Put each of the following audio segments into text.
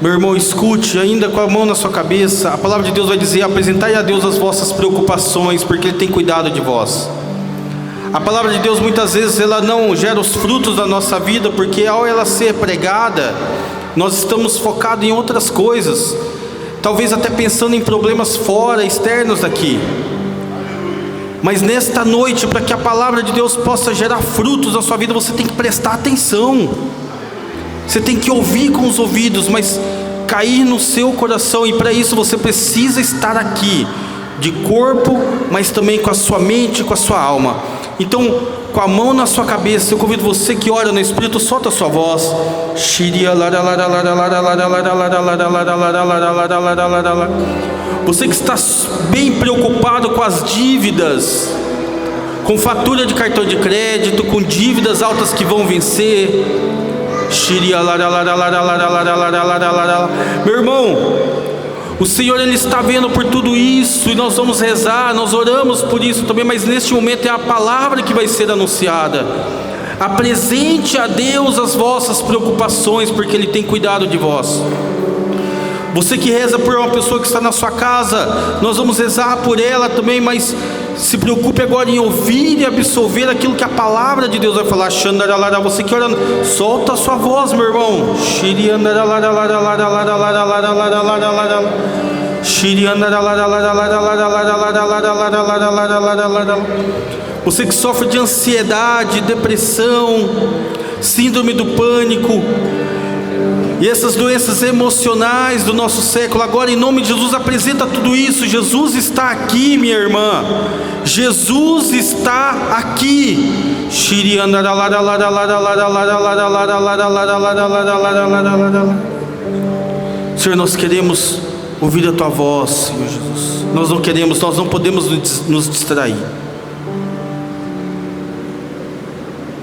Meu irmão, escute, ainda com a mão na sua cabeça, a palavra de Deus vai dizer: apresentai a Deus as vossas preocupações, porque Ele tem cuidado de vós. A palavra de Deus muitas vezes ela não gera os frutos da nossa vida, porque ao ela ser pregada, nós estamos focados em outras coisas, talvez até pensando em problemas fora, externos daqui. Mas nesta noite, para que a palavra de Deus possa gerar frutos na sua vida, você tem que prestar atenção. Você tem que ouvir com os ouvidos, mas cair no seu coração. E para isso você precisa estar aqui, de corpo, mas também com a sua mente, com a sua alma. Então, com a mão na sua cabeça, eu convido você que ora no Espírito, solta a sua voz. Você que está bem preocupado com as dívidas, com fatura de cartão de crédito, com dívidas altas que vão vencer. Meu irmão, o Senhor Ele está vendo por tudo isso, e nós vamos rezar, nós oramos por isso também, mas neste momento é a palavra que vai ser anunciada. Apresente a Deus as vossas preocupações, porque Ele tem cuidado de vós. Você que reza por uma pessoa que está na sua casa, nós vamos rezar por ela também, mas se preocupe agora em ouvir e absolver aquilo que a palavra de Deus vai falar. Você que ora, solta a sua voz, meu irmão. Você que sofre de ansiedade, depressão, síndrome do pânico e essas doenças emocionais do nosso século, agora em nome de Jesus, apresenta tudo isso. Jesus está aqui, minha irmã. Jesus está aqui. Senhor, nós queremos ouvir a Tua voz, Senhor Jesus. Nós não podemos nos distrair.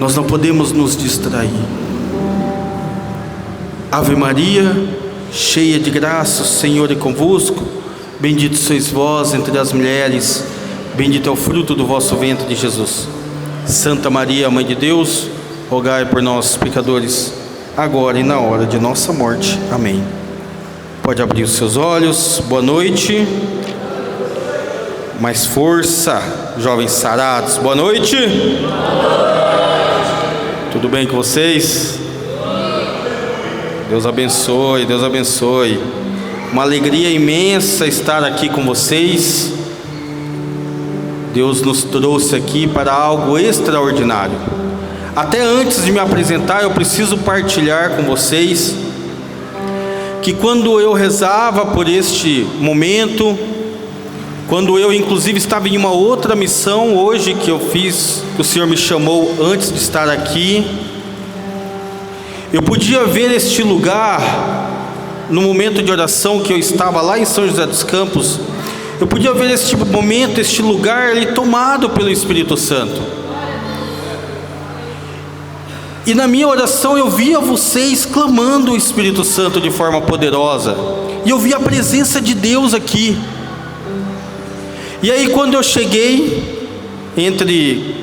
Nós não podemos nos distrair. Ave Maria, cheia de graça, o Senhor é convosco. Bendito sois vós entre as mulheres, bendito é o fruto do vosso ventre, Jesus. Santa Maria, Mãe de Deus, rogai por nós, pecadores, agora e na hora de nossa morte. Amém. Pode abrir os seus olhos. Boa noite. Mais força, jovens sarados. Boa noite. Tudo bem com vocês? Deus abençoe, Deus abençoe. Uma alegria imensa estar aqui com vocês. Deus nos trouxe aqui para algo extraordinário. Até antes de me apresentar, eu preciso partilhar com vocês que quando eu rezava por este momento, quando eu inclusive estava em uma outra missão hoje que eu fiz, que o Senhor me chamou antes de estar aqui, eu podia ver este lugar, no momento de oração que eu estava lá em São José dos Campos, eu podia ver este momento, este lugar ali tomado pelo Espírito Santo. E na minha oração eu via vocês clamando o Espírito Santo de forma poderosa, e eu via a presença de Deus aqui. E aí quando eu cheguei, entre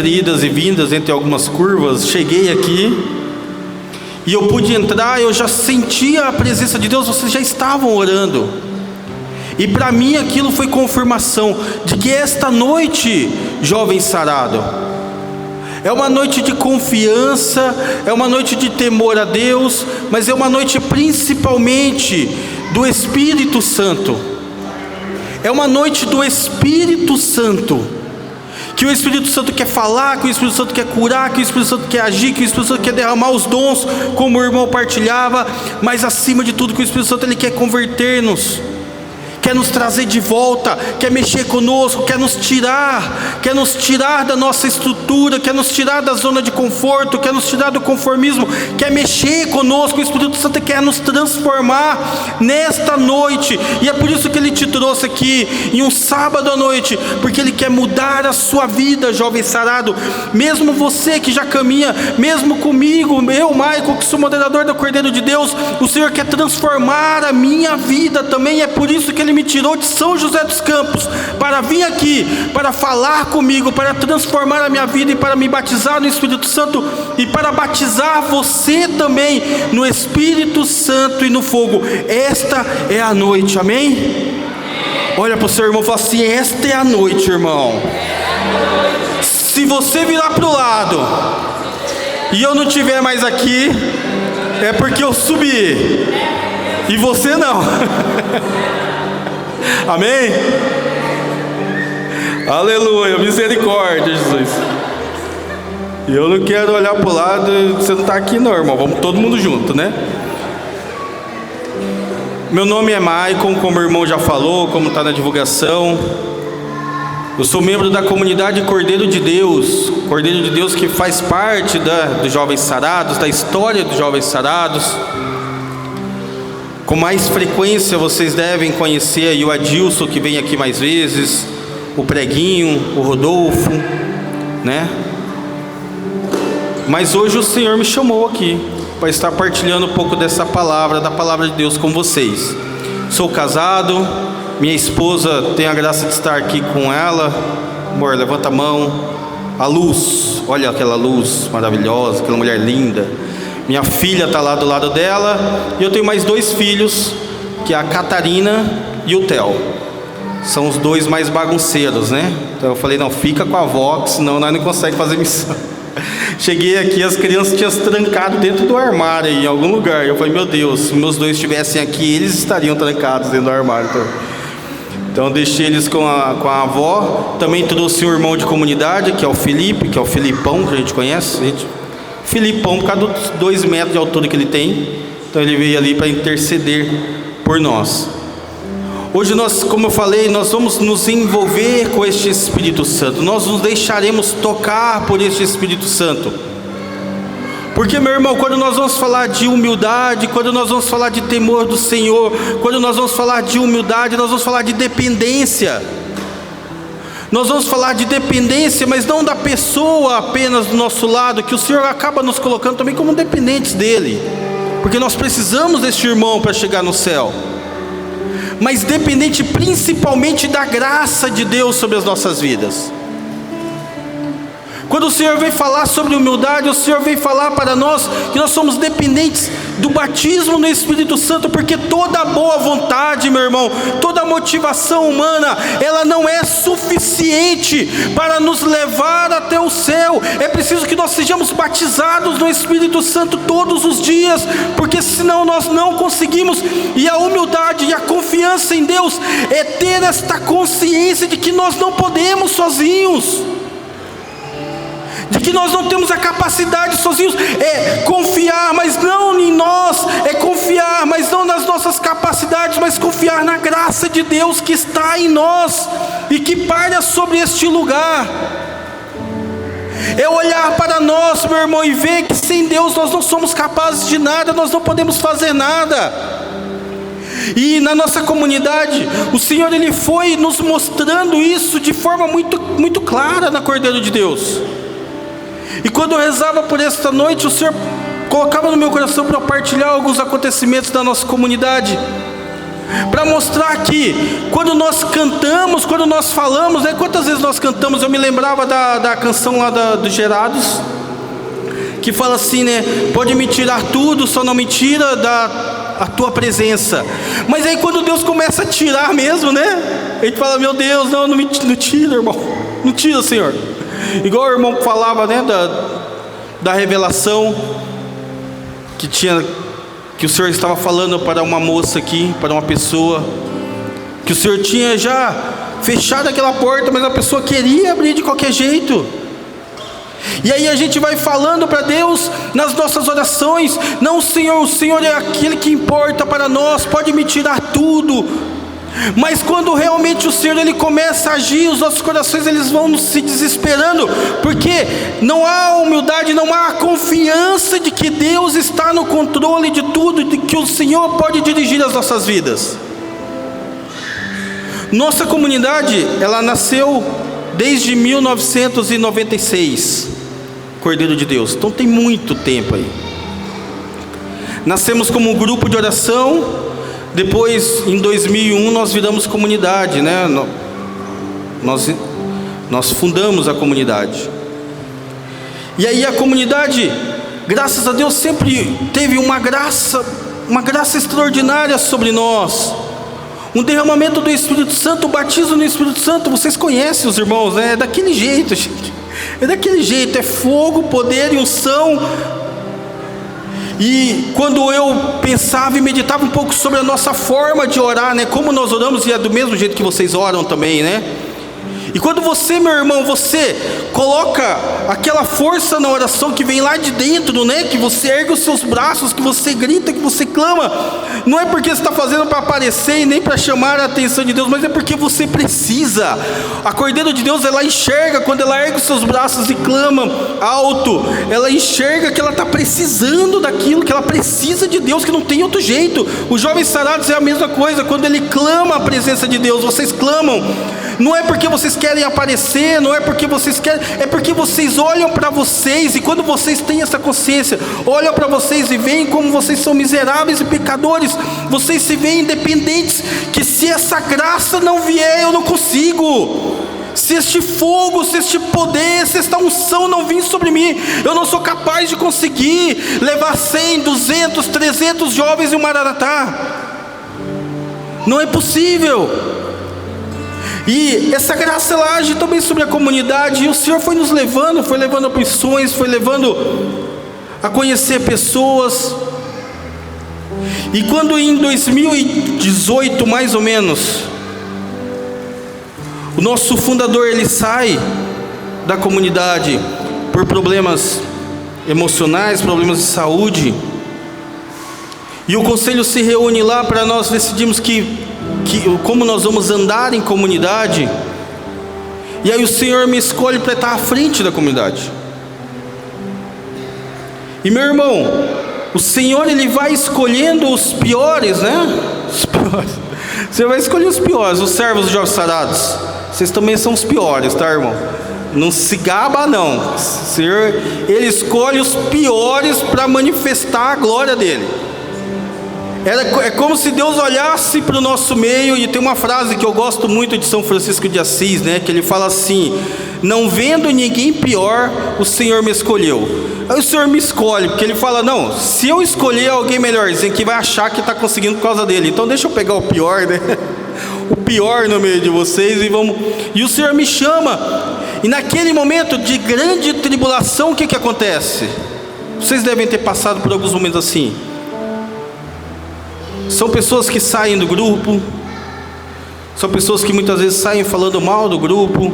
idas e vindas, entre algumas curvas, cheguei aqui, e eu pude entrar, eu já sentia a presença de Deus, vocês já estavam orando, e para mim aquilo foi confirmação de que esta noite, jovem sarado, é uma noite de confiança, é uma noite de temor a Deus, mas é uma noite principalmente do Espírito Santo. É uma noite do Espírito Santo, que o Espírito Santo quer falar, que o Espírito Santo quer curar, que o Espírito Santo quer agir, que o Espírito Santo quer derramar os dons, como o irmão partilhava, mas acima de tudo que o Espírito Santo Ele quer converter-nos, quer nos trazer de volta, quer mexer conosco, quer nos tirar da nossa estrutura, quer nos tirar da zona de conforto, quer nos tirar do conformismo, quer mexer conosco. O Espírito Santo quer nos transformar nesta noite, e é por isso que Ele te trouxe aqui, em um sábado à noite, porque Ele quer mudar a sua vida, jovem sarado. Mesmo você que já caminha, mesmo comigo, eu, Maico, que sou moderador do Cordeiro de Deus, o Senhor quer transformar a minha vida também, é por isso que Ele Ele me tirou de São José dos Campos para vir aqui, para falar comigo, para transformar a minha vida e para me batizar no Espírito Santo e para batizar você também no Espírito Santo e no fogo. Esta é a noite, amém? Olha para o seu irmão e fala assim: esta é a noite, irmão. Se você virar para o lado e eu não estiver mais aqui, é porque eu subi e você não. Amém? Aleluia, misericórdia, Jesus. E eu não quero olhar para o lado e você não está aqui não, irmão. Vamos todo mundo junto, né? Meu nome é Maicon, como o irmão já falou, como está na divulgação. Eu sou membro da comunidade Cordeiro de Deus que faz parte dos Jovens Sarados, da história dos Jovens Sarados. Com mais frequência vocês devem conhecer aí o Adilson, que vem aqui mais vezes, o Preguinho, o Rodolfo, né? Mas hoje o Senhor me chamou aqui para estar partilhando um pouco dessa palavra, da palavra de Deus com vocês. Sou casado, minha esposa tem a graça de estar aqui com ela. Amor, levanta a mão. A luz, olha aquela luz maravilhosa, aquela mulher linda. Minha filha está lá do lado dela. E eu tenho mais 2 filhos, que é a Catarina e o Theo. São os 2 mais bagunceiros, né? Então eu falei, não, fica com a avó, que senão nós não conseguimos fazer missão. Cheguei aqui, as crianças tinham se trancado dentro do armário aí, em algum lugar. Eu falei, meu Deus, se meus 2 estivessem aqui, eles estariam trancados dentro do armário. Então eu deixei eles com a avó. Também trouxe um irmão de comunidade, que é o Felipe, que é o Filipão, que a gente conhece. Filipão, por causa dos 2 metros de altura que ele tem. Então ele veio ali para interceder por nós. Hoje nós, como eu falei, nós vamos nos envolver com este Espírito Santo. Nós nos deixaremos tocar por este Espírito Santo. Porque, meu irmão, quando nós vamos falar de humildade, quando nós vamos falar de temor do Senhor, quando nós vamos falar de humildade, nós vamos falar de dependência. Nós vamos falar de dependência, mas não da pessoa apenas do nosso lado, que o Senhor acaba nos colocando também como dependentes dEle. Porque nós precisamos deste irmão para chegar no céu. Mas dependente principalmente da graça de Deus sobre as nossas vidas. Quando o Senhor vem falar sobre humildade, o Senhor vem falar para nós que nós somos dependentes do batismo no Espírito Santo, porque toda boa vontade, meu irmão, toda motivação humana, ela não é suficiente para nos levar até o céu. É preciso que nós sejamos batizados no Espírito Santo todos os dias, porque senão nós não conseguimos. E a humildade e a confiança em Deus é ter esta consciência de que nós não podemos sozinhos, de que nós não temos a capacidade sozinhos. É confiar, mas não em nós. É confiar, mas não nas nossas capacidades, mas confiar na graça de Deus que está em nós e que paira sobre este lugar. É olhar para nós, meu irmão, e ver que sem Deus nós não somos capazes de nada, nós não podemos fazer nada. E na nossa comunidade, o Senhor Ele foi nos mostrando isso de forma muito, muito clara na Cordeiro de Deus. E quando eu rezava por esta noite, o Senhor colocava no meu coração para partilhar alguns acontecimentos da nossa comunidade, para mostrar que quando nós cantamos, quando nós falamos, né, quantas vezes nós cantamos, eu me lembrava da canção lá dos Gerados, que fala assim, né, pode me tirar tudo, só não me tira a tua presença. Mas aí quando Deus começa a tirar mesmo, né, a gente fala, meu Deus, não tira, irmão, não tira, Senhor. Igual o irmão falava, né, da revelação que o Senhor estava falando para uma moça aqui, para uma pessoa, que o Senhor tinha já fechado aquela porta, mas a pessoa queria abrir de qualquer jeito. E aí a gente vai falando para Deus nas nossas orações, não, Senhor, o Senhor é aquele que importa para nós, pode me tirar tudo. Mas quando realmente o Senhor Ele começa a agir, os nossos corações eles vão se desesperando, porque não há humildade, não há confiança de que Deus está no controle de tudo, de que o Senhor pode dirigir as nossas vidas. Nossa comunidade, ela nasceu desde 1996, Cordeiro de Deus, então tem muito tempo aí. Nascemos como um grupo de oração. Depois, em 2001, nós viramos comunidade, né? Nós fundamos a comunidade. E aí a comunidade, graças a Deus, sempre teve uma graça extraordinária sobre nós. Um derramamento do Espírito Santo, o batismo no Espírito Santo. Vocês conhecem os irmãos, né? É daquele jeito, gente. É daquele jeito, é fogo, poder e unção. E quando eu pensava e meditava um pouco sobre a nossa forma de orar, né? Como nós oramos, e é do mesmo jeito que vocês oram também, né? E quando você, meu irmão, você coloca aquela força na oração que vem lá de dentro, né? Que você ergue os seus braços, que você grita, que você clama. Não é porque você está fazendo para aparecer e nem para chamar a atenção de Deus, mas é porque você precisa. A Cordeiro de Deus, ela enxerga quando ela ergue os seus braços e clama alto. Ela enxerga que ela está precisando daquilo, que ela precisa de Deus, que não tem outro jeito. Os jovens sarados é a mesma coisa. Quando ele clama a presença de Deus, vocês clamam. Não é porque vocês querem aparecer, não é porque vocês querem, é porque vocês olham para vocês, e quando vocês têm essa consciência, olham para vocês e veem como vocês são miseráveis e pecadores, vocês se veem independentes, que se essa graça não vier, eu não consigo. Se este fogo, se este poder, se esta unção não vir sobre mim, eu não sou capaz de conseguir levar 100, 200, 300 jovens em um Maranatá. Não é possível. E essa graça, ela age também sobre a comunidade. E o Senhor foi nos levando, foi levando a missões, foi levando a conhecer pessoas. E quando em 2018, mais ou menos, o nosso fundador, ele sai da comunidade por problemas emocionais, problemas de saúde, e o conselho se reúne lá para nós decidirmos como nós vamos andar em comunidade. E aí o Senhor me escolhe para estar à frente da comunidade. E meu irmão, o Senhor, ele vai escolhendo os piores, né? Os piores. Você vai escolher os piores, os servos dos jovens sarados. Vocês também são os piores, tá, irmão? Não se gaba, não. O Senhor, ele escolhe os piores para manifestar a glória dele. É como se Deus olhasse para o nosso meio. E tem uma frase que eu gosto muito de São Francisco de Assis, né? Que ele fala assim: não vendo ninguém pior, o Senhor me escolheu. Aí o Senhor me escolhe, porque ele fala: não, se eu escolher alguém melhorzinho, que vai achar que está conseguindo por causa dele, então deixa eu pegar o pior, né? O pior no meio de vocês, e o Senhor me chama. E naquele momento de grande tribulação, o que acontece? Vocês devem ter passado por alguns momentos assim. São pessoas que saem do grupo, são pessoas que muitas vezes saem falando mal do grupo,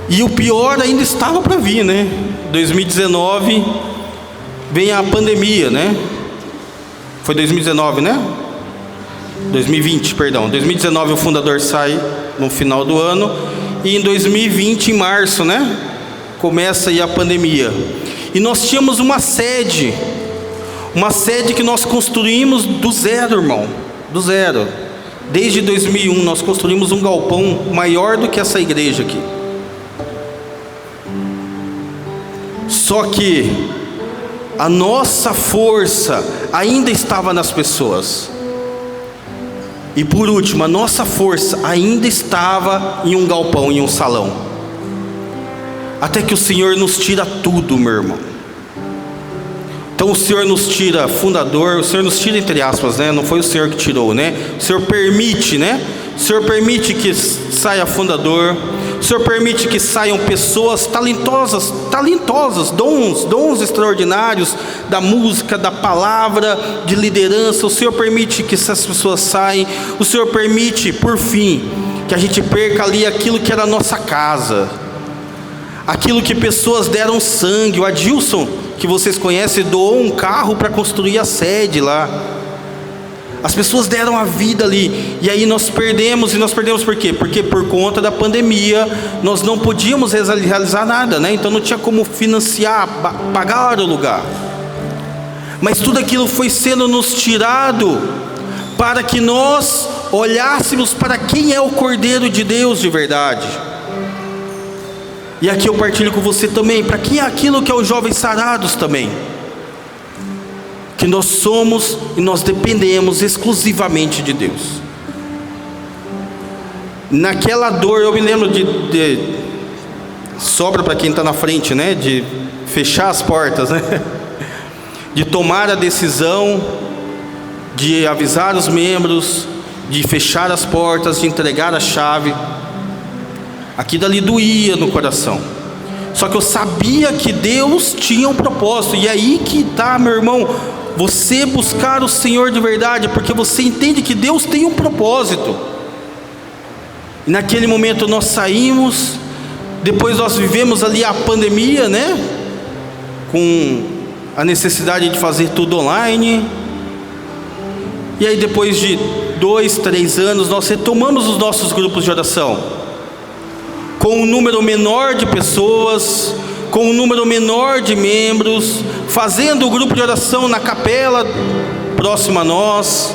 e o pior ainda estava para vir, né? 2019 vem a pandemia, né? Foi 2019, né? 2020, perdão. 2019 o fundador sai no final do ano, e em 2020, em março, né? Começa aí a pandemia. E nós tínhamos uma sede que nós construímos do zero, irmão, do zero. Desde 2001 nós construímos um galpão maior do que essa igreja aqui. Só que a nossa força ainda estava nas pessoas. E por último, a nossa força ainda estava em um galpão, em um salão. Até que o Senhor nos tira tudo, meu irmão. Então o Senhor nos tira fundador, o Senhor nos tira entre aspas, né? Não foi o Senhor que tirou, né? O Senhor permite, né? O Senhor permite que saia fundador. O Senhor permite que saiam pessoas talentosas, dons extraordinários da música, da palavra, de liderança. O Senhor permite que essas pessoas saiam. O Senhor permite, por fim, que a gente perca ali aquilo que era a nossa casa, aquilo que pessoas deram sangue. O Adilson, que vocês conhecem, doou um carro para construir a sede lá. As pessoas deram a vida ali. E aí nós perdemos. E nós perdemos por quê? Porque por conta da pandemia nós não podíamos realizar nada, né? Então não tinha como financiar, pagar o lugar. Mas tudo aquilo foi sendo nos tirado para que nós olhássemos para quem é o Cordeiro de Deus de verdade. E aqui eu partilho com você também, para quem é aquilo que é os jovens sarados também. que nós somos e nós dependemos exclusivamente de Deus. Naquela dor, eu me lembro sobra para quem está na frente, né? De fechar as portas, né? De tomar a decisão, de avisar os membros, de fechar as portas, de entregar a chave. Aquilo ali doía no coração. Só que eu sabia que Deus tinha um propósito. E é aí que está, meu irmão, você buscar o Senhor de verdade, porque você entende que Deus tem um propósito. E naquele momento nós saímos. Depois nós vivemos ali a pandemia, né? Com a necessidade de fazer tudo online. E aí depois de 2, 3 anos, nós retomamos os nossos grupos de oração, com um número menor de pessoas, com um número menor de membros, fazendo o grupo de oração na capela próxima a nós.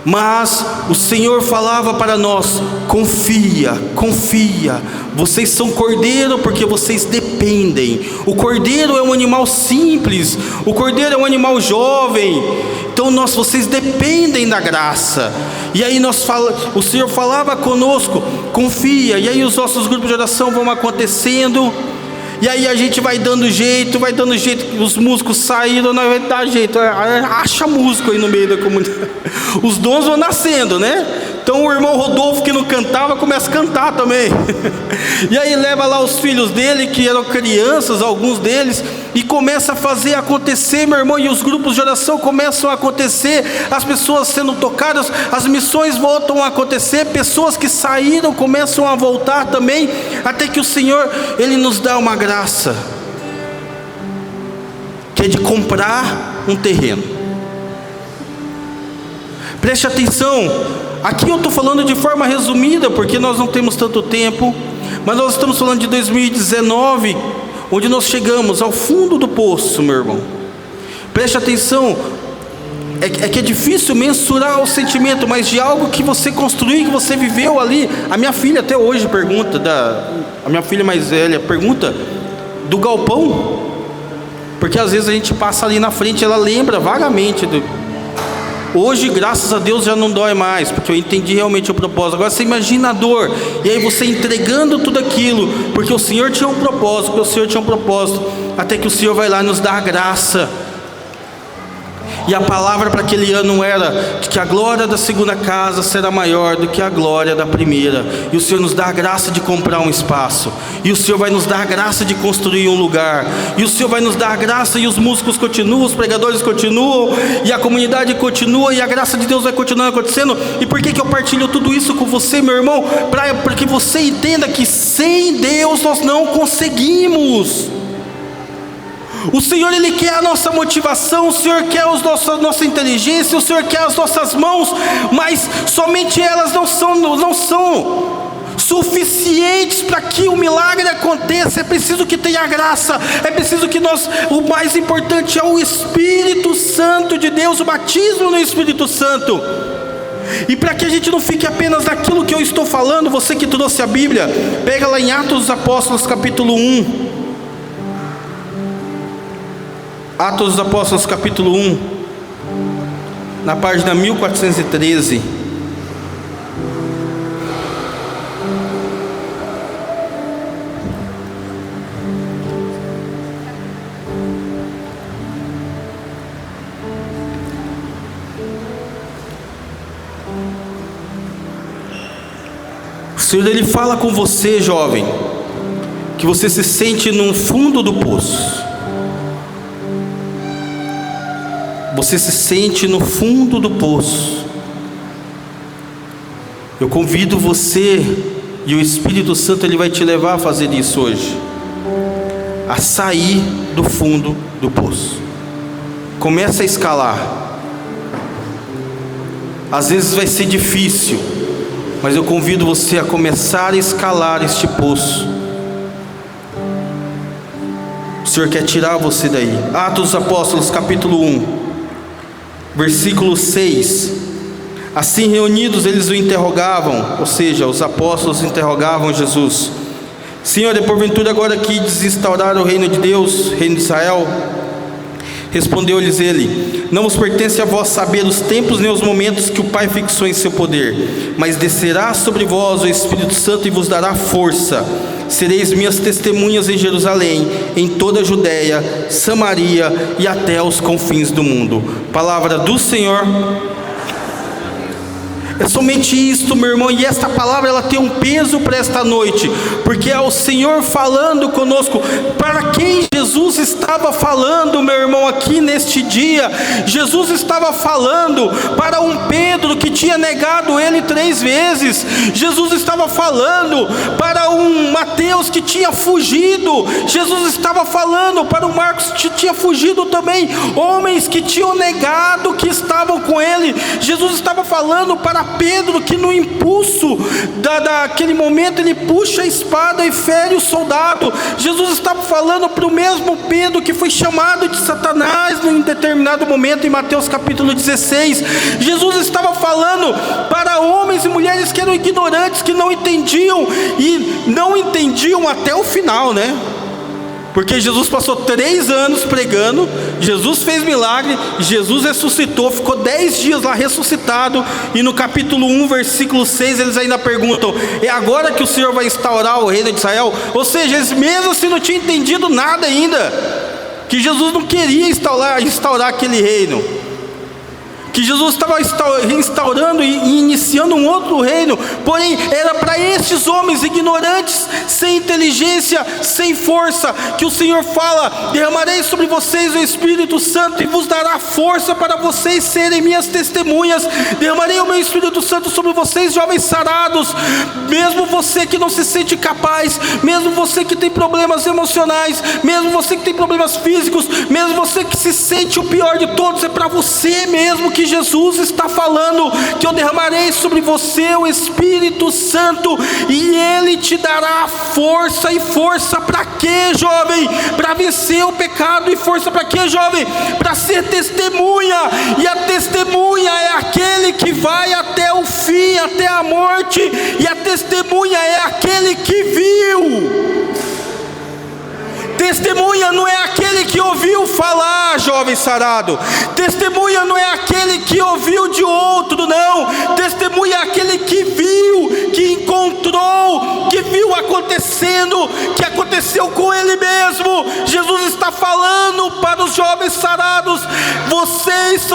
Mas o Senhor falava para nós: confia, confia, vocês são cordeiro porque vocês dependem. O cordeiro é um animal simples, o cordeiro é um animal jovem, então vocês dependem da graça. E aí o Senhor falava conosco: confia. E aí os nossos grupos de oração vão acontecendo. E aí a gente vai dando jeito, os músicos saíram, não vai dar jeito, acha músico aí no meio da comunidade. Os dons vão nascendo, né? Então o irmão Rodolfo, que não cantava, começa a cantar também. E aí leva lá os filhos dele, que eram crianças, alguns deles, e começa a fazer acontecer, meu irmão. E os grupos de oração começam a acontecer, as pessoas sendo tocadas, as missões voltam a acontecer, pessoas que saíram começam a voltar também, até que o Senhor, Ele nos dá uma graça, que é de comprar um terreno. Preste atenção, aqui eu estou falando de forma resumida, porque nós não temos tanto tempo, mas nós estamos falando de 2019, onde nós chegamos ao fundo do poço, meu irmão. Preste atenção, é que é difícil mensurar o sentimento, mas de algo que você construiu, que você viveu ali. A minha filha até hoje pergunta, a minha filha mais velha pergunta do galpão, porque às vezes a gente passa ali na frente, ela lembra vagamente Hoje, graças a Deus, já não dói mais, porque eu entendi realmente o propósito. Agora você imagina a dor, e aí você entregando tudo aquilo, porque o Senhor tinha um propósito, até que o Senhor vai lá e nos dá a graça. E a palavra para aquele ano era de que a glória da segunda casa será maior do que a glória da primeira. E o Senhor nos dá a graça de comprar um espaço. E o Senhor vai nos dar a graça de construir um lugar. E o Senhor vai nos dar a graça, e os músicos continuam, os pregadores continuam, e a comunidade continua, e a graça de Deus vai continuar acontecendo. E por que eu partilho tudo isso com você, meu irmão? Para que você entenda que sem Deus nós não conseguimos. O Senhor, Ele quer a nossa motivação, o Senhor quer a nossa inteligência, o Senhor quer as nossas mãos, mas somente elas não são suficientes para que o milagre aconteça. É preciso que tenha graça, é preciso que o mais importante é o Espírito Santo de Deus, o batismo no Espírito Santo. E para que a gente não fique apenas naquilo que eu estou falando, você que trouxe a Bíblia, pega lá em Atos dos Apóstolos capítulo 1. Atos dos Apóstolos capítulo 1, na página 1413. O Senhor, Ele fala com você, jovem, que você se sente no fundo do poço. Você se sente no fundo do poço. Eu convido você, e o Espírito Santo, Ele vai te levar a fazer isso hoje, a sair do fundo do poço. Começa a escalar. Às vezes vai ser difícil, mas eu convido você a começar a escalar este poço. O Senhor quer tirar você daí. Atos dos Apóstolos capítulo 1, versículo 6. Assim reunidos eles o interrogavam, ou seja, os apóstolos interrogavam Jesus: Senhor, é porventura agora que instaurar o reino de Deus, reino de Israel? Respondeu-lhes ele: não vos pertence a vós saber os tempos nem os momentos que o Pai fixou em seu poder, mas descerá sobre vós o Espírito Santo e vos dará força. Sereis minhas testemunhas em Jerusalém, em toda a Judéia, Samaria e até os confins do mundo. Palavra do Senhor. É somente isto, meu irmão, e esta palavra ela tem um peso para esta noite, porque é o Senhor falando conosco. Para quem Jesus estava falando, meu irmão, aqui neste dia? Jesus estava falando para um Pedro que tinha negado ele 3 vezes. Jesus estava falando para um Mateus que tinha fugido. Jesus estava falando para o Marcos que tinha fugido também, homens que tinham negado que estavam com ele. Jesus estava falando para Pedro que no impulso daquele momento ele puxa a espada e fere o soldado. Jesus estava falando para o mesmo Pedro que foi chamado de Satanás em determinado momento em Mateus capítulo 16. Jesus estava falando para homens e mulheres que eram ignorantes, que não entendiam, e não entendiam até o final, né? Porque Jesus passou 3 anos pregando, Jesus fez milagre, Jesus ressuscitou, ficou 10 dias lá ressuscitado, e no capítulo 1, versículo 6, eles ainda perguntam: é agora que o Senhor vai instaurar o reino de Israel? Ou seja, eles mesmo assim não tinham entendido nada ainda, que Jesus não queria instaurar aquele reino, que Jesus estava instaurando e iniciando um outro reino. Porém era para esses homens ignorantes, sem inteligência, sem força, que o Senhor fala: derramarei sobre vocês o Espírito Santo e vos dará força para vocês serem minhas testemunhas. Derramarei o meu Espírito Santo sobre vocês, jovens sarados. Mesmo você que não se sente capaz, mesmo você que tem problemas emocionais, mesmo você que tem problemas físicos, mesmo você que se sente o pior de todos, é para você mesmo que Jesus está falando, que eu derramarei sobre você o Espírito Santo e Ele te dará força. E força para quê, jovem? Para vencer o pecado. E força para quê, jovem? Para ser testemunha. E a testemunha é aquele que vai até o fim, até a morte. E a testemunha é aquele que viu. Testemunha não é aquele que ouviu falar, jovem sarado. Testemunha não é aquele que ouviu de outro, não. Testemunha é aquele que viu, que encontrou, que viu acontecendo, que aconteceu com ele mesmo. Jesus está falando para os jovens sarados: vocês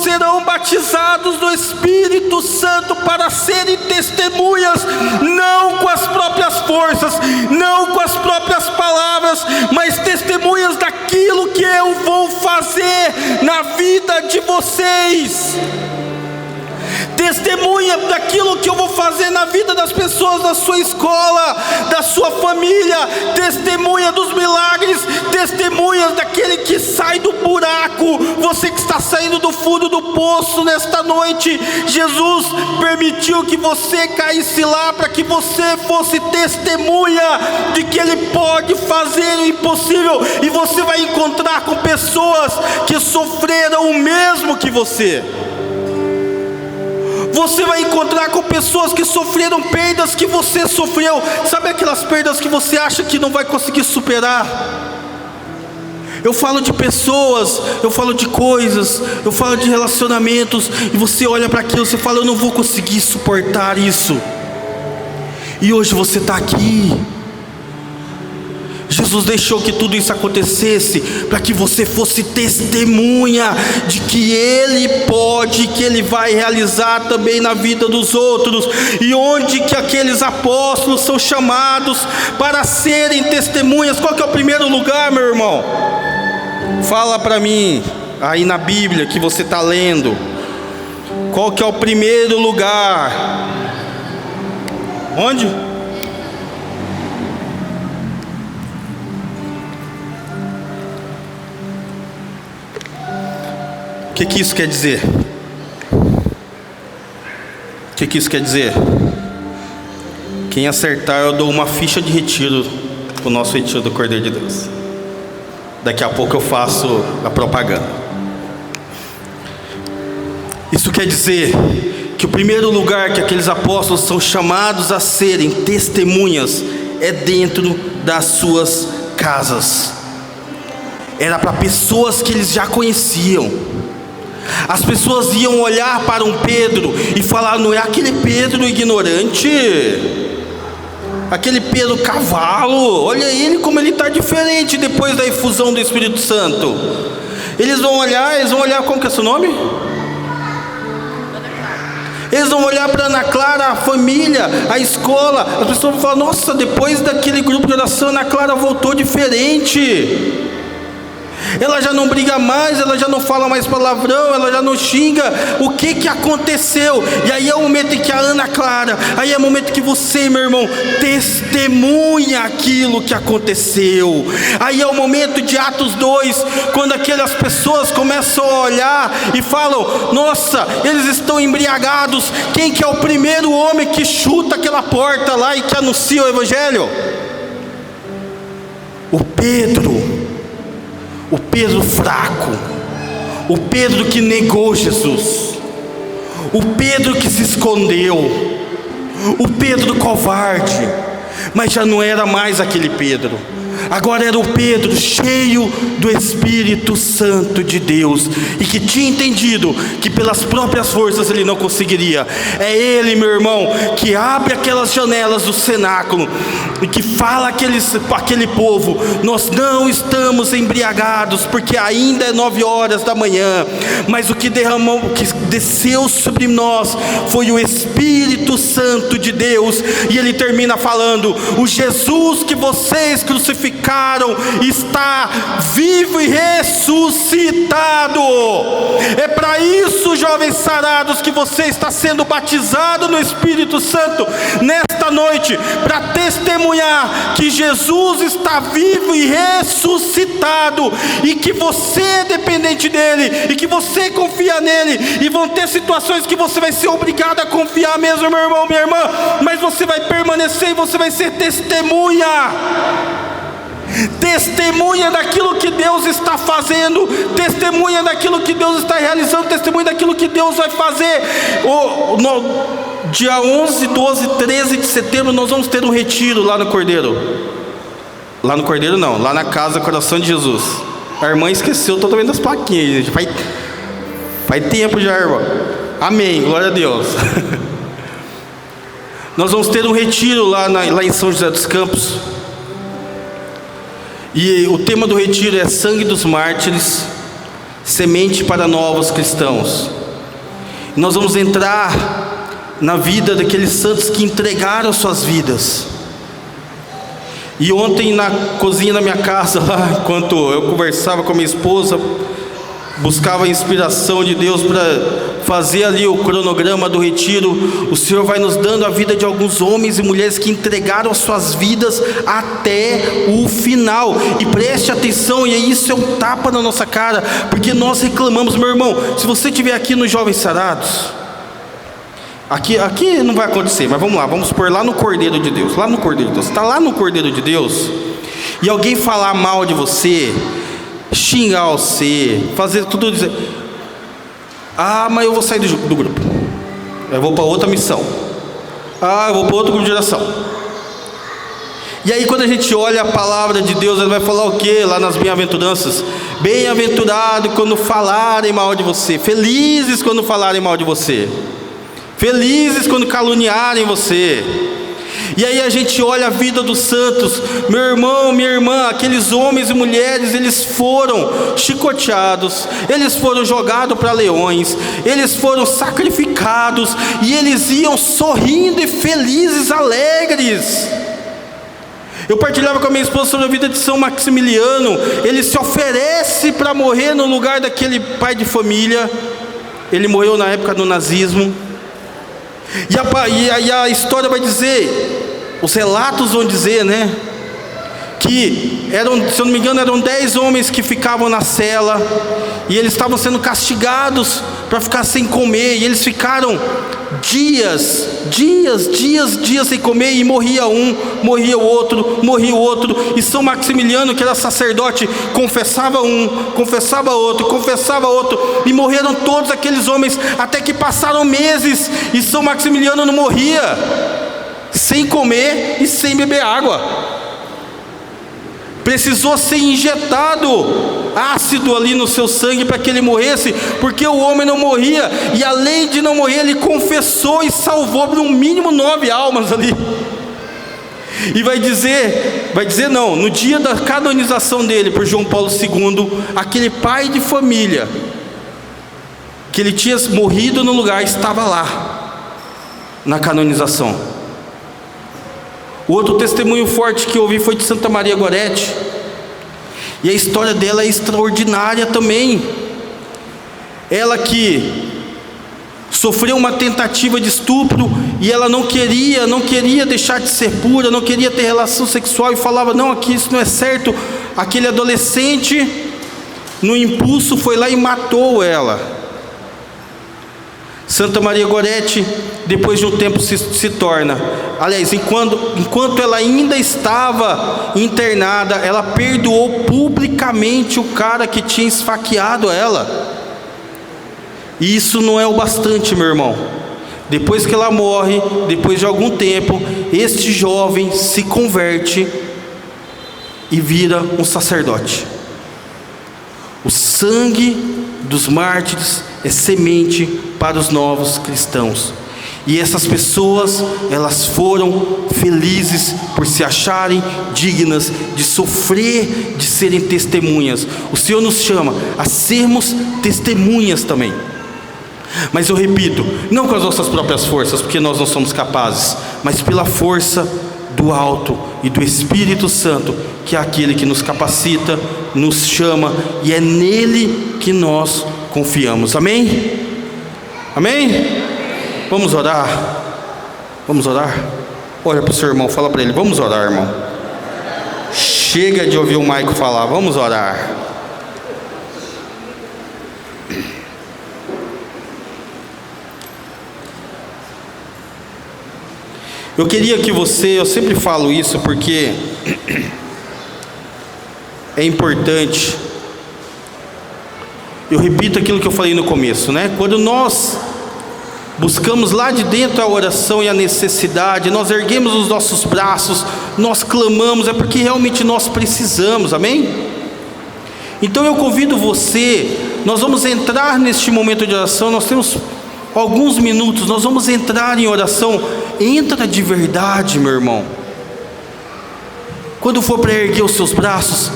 serão batizados no Espírito Santo para serem testemunhas, não com as próprias forças, não com as próprias palavras, mas testemunhas daquilo que eu vou fazer na vida de vocês. Testemunha daquilo que eu vou fazer na vida das pessoas da sua escola, da sua família. Testemunha dos milagres. Testemunhas daquele que sai do buraco. Você que está saindo do fundo do poço nesta noite, Jesus permitiu que você caísse lá para que você fosse testemunha de que Ele pode fazer o impossível. E você vai encontrar com pessoas que sofreram o mesmo que você. Você vai encontrar com pessoas que sofreram perdas que você sofreu. Sabe aquelas perdas que você acha que não vai conseguir superar? Eu falo de pessoas, eu falo de coisas, eu falo de relacionamentos, e você olha para aquilo e você fala: eu não vou conseguir suportar isso. E hoje você está aqui. Jesus deixou que tudo isso acontecesse para que você fosse testemunha de que Ele pode, que Ele vai realizar também na vida dos outros. E onde que aqueles apóstolos são chamados para serem testemunhas? Qual que é o primeiro lugar, meu irmão? Fala para mim, aí na Bíblia que você está lendo, qual que é o primeiro lugar? Onde? O que isso quer dizer? O que isso quer dizer? Quem acertar, eu dou uma ficha de retiro para o nosso retiro do Cordeiro de Deus. Daqui a pouco eu faço a propaganda. Isso quer dizer que o primeiro lugar que aqueles apóstolos são chamados a serem testemunhas é dentro das suas casas. era para pessoas que eles já conheciam. As pessoas iam olhar para um Pedro e falar: não é aquele Pedro ignorante, aquele Pedro cavalo, olha ele como ele está diferente depois da efusão do Espírito Santo. Eles vão olhar, como que é seu nome? Eles vão olhar para Ana Clara, a família, a escola. As pessoas vão falar: nossa, depois daquele grupo de oração, Ana Clara voltou diferente. Ela já não briga mais, ela já não fala mais palavrão, ela já não xinga. O que aconteceu? E aí é o momento em que a Ana Clara, aí é o momento que você, meu irmão, testemunha aquilo que aconteceu. Aí é o momento de Atos 2, quando aquelas pessoas começam a olhar e falam: nossa, eles estão embriagados. Quem que é o primeiro homem que chuta aquela porta lá e que anuncia o Evangelho? O Pedro fraco, o Pedro que negou Jesus, o Pedro que se escondeu, o Pedro covarde. Mas já não era mais aquele Pedro, agora era o Pedro cheio do Espírito Santo de Deus, e que tinha entendido que pelas próprias forças ele não conseguiria. É ele, meu irmão, que abre aquelas janelas do cenáculo e que fala aquele povo: nós não estamos embriagados, porque ainda é 9 horas da manhã, mas o que desceu sobre nós foi o Espírito Santo de Deus. E ele termina falando: o Jesus que vocês crucificaram está vivo e ressuscitado. É para isso, jovens sarados, que você está sendo batizado no Espírito Santo nesta noite, para testemunhar que Jesus está vivo e ressuscitado, e que você é dependente dele, e que você confia nele. E vão ter situações que você vai ser obrigado a confiar mesmo, meu irmão, minha irmã, mas você vai permanecer e você vai ser testemunha daquilo que Deus está fazendo, testemunha daquilo que Deus está realizando, testemunha daquilo que Deus vai fazer. No dia 11, 12, 13 de setembro nós vamos ter um retiro lá no Cordeiro. Lá no Cordeiro não, lá na Casa Coração de Jesus. A irmã esqueceu totalmente das plaquinhas, gente. Faz tempo já, irmã. Amém, glória a Deus. Nós vamos ter um retiro lá em São José dos Campos. E o tema do retiro é Sangue dos Mártires, semente para novos cristãos. E nós vamos entrar na vida daqueles santos que entregaram suas vidas. E ontem na cozinha da minha casa, lá, enquanto eu conversava com a minha esposa, buscava a inspiração de Deus para fazer ali o cronograma do retiro, o Senhor vai nos dando a vida de alguns homens e mulheres que entregaram as suas vidas até o final. E preste atenção, e isso é um tapa na nossa cara, porque nós reclamamos, meu irmão. Se você estiver aqui nos Jovens Sarados, aqui não vai acontecer, mas vamos lá, vamos pôr lá no Cordeiro de Deus. Lá no Cordeiro de Deus, você está lá no Cordeiro de Deus, e alguém falar mal de você, xingar você, fazer tudo, dizer: ah, mas eu vou sair do grupo, eu vou para outra missão, ah, eu vou para outro grupo de oração. E aí quando a gente olha a palavra de Deus, ele vai falar o que lá nas bem-aventuranças? Bem-aventurado quando falarem mal de você, felizes quando falarem mal de você, felizes quando caluniarem você. E aí a gente olha a vida dos santos, meu irmão, minha irmã, aqueles homens e mulheres, eles foram chicoteados, eles foram jogados para leões, eles foram sacrificados, e eles iam sorrindo e felizes, alegres. Eu partilhava com a minha esposa sobre a vida de São Maximiliano. Ele se oferece para morrer no lugar daquele pai de família. Ele morreu na época do nazismo. E a história vai dizer, os relatos vão dizer, né, que se eu não me engano, eram 10 homens que ficavam na cela, e eles estavam sendo castigados para ficar sem comer, e eles ficaram dias sem comer, e morria um, morria o outro, e São Maximiliano, que era sacerdote, confessava um, confessava outro, e morreram todos aqueles homens, até que passaram meses, e São Maximiliano não morria, sem comer e sem beber água, precisou ser injetado ácido ali no seu sangue para que ele morresse, porque o homem não morria, e além de não morrer, ele confessou e salvou no mínimo 9 almas ali. E vai dizer não, no dia da canonização dele por João Paulo II, aquele pai de família, que ele tinha morrido no lugar, estava lá, na canonização. O outro testemunho forte que eu ouvi foi de Santa Maria Gorete, e a história dela é extraordinária também. Ela que sofreu uma tentativa de estupro, e ela não queria deixar de ser pura, não queria ter relação sexual, e falava, não, aqui isso não é certo. Aquele adolescente, no impulso, foi lá e matou ela. Santa Maria Gorete, depois de um tempo, se torna, aliás, enquanto ela ainda estava internada, ela perdoou publicamente o cara que tinha esfaqueado ela. E isso não é o bastante, meu irmão. Depois que ela morre, depois de algum tempo, este jovem se converte e vira um sacerdote. O sangue dos mártires é semente para os novos cristãos. E essas pessoas, elas foram felizes por se acharem dignas de sofrer, de serem testemunhas. O Senhor nos chama a sermos testemunhas também. Mas eu repito, não com as nossas próprias forças, porque nós não somos capazes, mas pela força do alto e do Espírito Santo, que é aquele que nos capacita, nos chama, e é nele que nós confiamos. Amém? Amém? Vamos orar? Vamos orar? Olha para o seu irmão, fala para ele, vamos orar, irmão. Chega de ouvir o Maico falar, vamos orar. Eu queria que eu sempre falo isso porque é importante. Eu repito aquilo que eu falei no começo, né? Quando nós buscamos lá de dentro a oração e a necessidade, nós erguemos os nossos braços, nós clamamos, é porque realmente nós precisamos, amém? Então eu convido você, nós vamos entrar neste momento de oração, nós temos alguns minutos, nós vamos entrar em oração. Entra de verdade, meu irmão. Quando for para erguer os seus braços,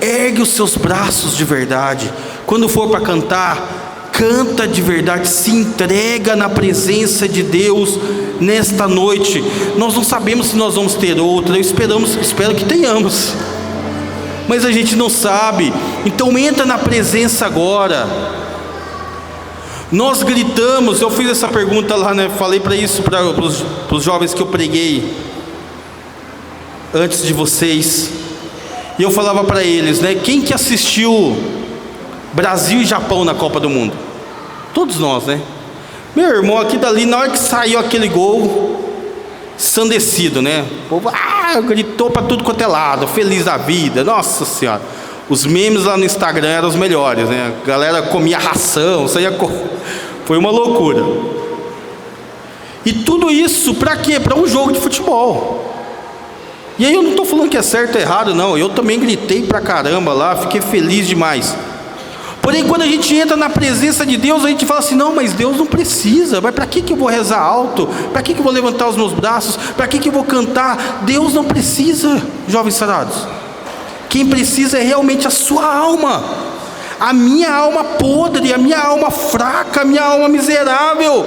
ergue os seus braços de verdade. Quando for para cantar, canta de verdade, se entrega na presença de Deus nesta noite. Nós não sabemos se nós vamos ter outra, espero que tenhamos, mas a gente não sabe. Então entra na presença agora. Nós gritamos, eu fiz essa pergunta lá, né? Falei para os jovens que eu preguei antes de vocês, e eu falava para eles, né? Quem que assistiu Brasil e Japão na Copa do Mundo? Todos nós, né? Meu irmão, aqui dali, na hora que saiu aquele gol, ensandecido, né? O povo gritou para tudo quanto é lado, feliz da vida, nossa senhora. Os memes lá no Instagram eram os melhores, né? A galera comia ração, foi uma loucura. E tudo isso para quê? Para um jogo de futebol. E aí eu não estou falando que é certo ou errado, não. Eu também gritei pra caramba lá, fiquei feliz demais. Porém, quando a gente entra na presença de Deus, a gente fala assim, não, mas Deus não precisa. Mas para que eu vou rezar alto? Para que eu vou levantar os meus braços? Para que eu vou cantar? Deus não precisa, jovens sarados. Quem precisa é realmente a sua alma, a minha alma podre, a minha alma fraca, a minha alma miserável.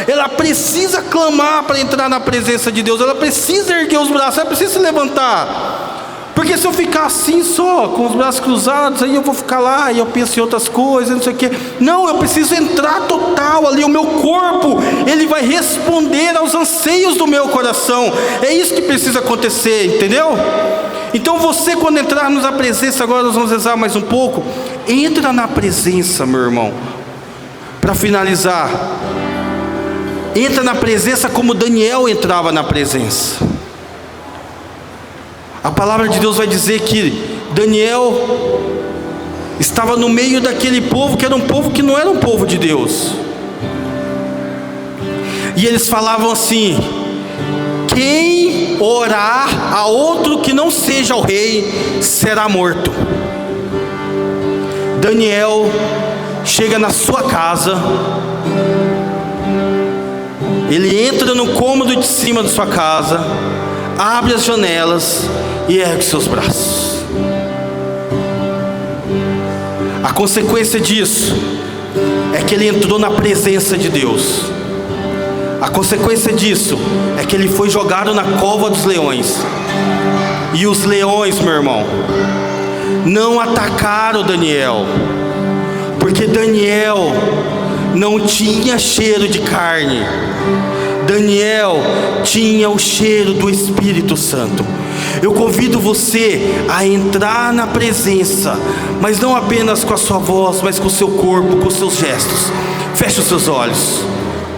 Ela precisa clamar para entrar na presença de Deus, ela precisa erguer os braços, ela precisa se levantar. Porque se eu ficar assim só, com os braços cruzados, aí eu vou ficar lá e eu penso em outras coisas, não sei o quê. Não, eu preciso entrar total ali, o meu corpo, ele vai responder aos anseios do meu coração. É isso que precisa acontecer, entendeu? Então você, quando entrarmos na presença, agora nós vamos rezar mais um pouco. Entra na presença, meu irmão. Para finalizar, entra na presença como Daniel entrava na presença. A palavra de Deus vai dizer que Daniel estava no meio daquele povo, que era um povo que não era um povo de Deus. E eles falavam assim: quem orar a outro que não seja o rei, será morto. Daniel chega na sua casa, ele entra no cômodo de cima da sua casa, abre as janelas e ergue seus braços. A consequência disso é que ele entrou na presença de Deus. A consequência disso é que ele foi jogado na cova dos leões. E os leões, meu irmão, não atacaram Daniel, porque Daniel não tinha cheiro de carne. Daniel tinha o cheiro do Espírito Santo. Eu convido você a entrar na presença, mas não apenas com a sua voz, mas com o seu corpo, com os seus gestos. Feche os seus olhos.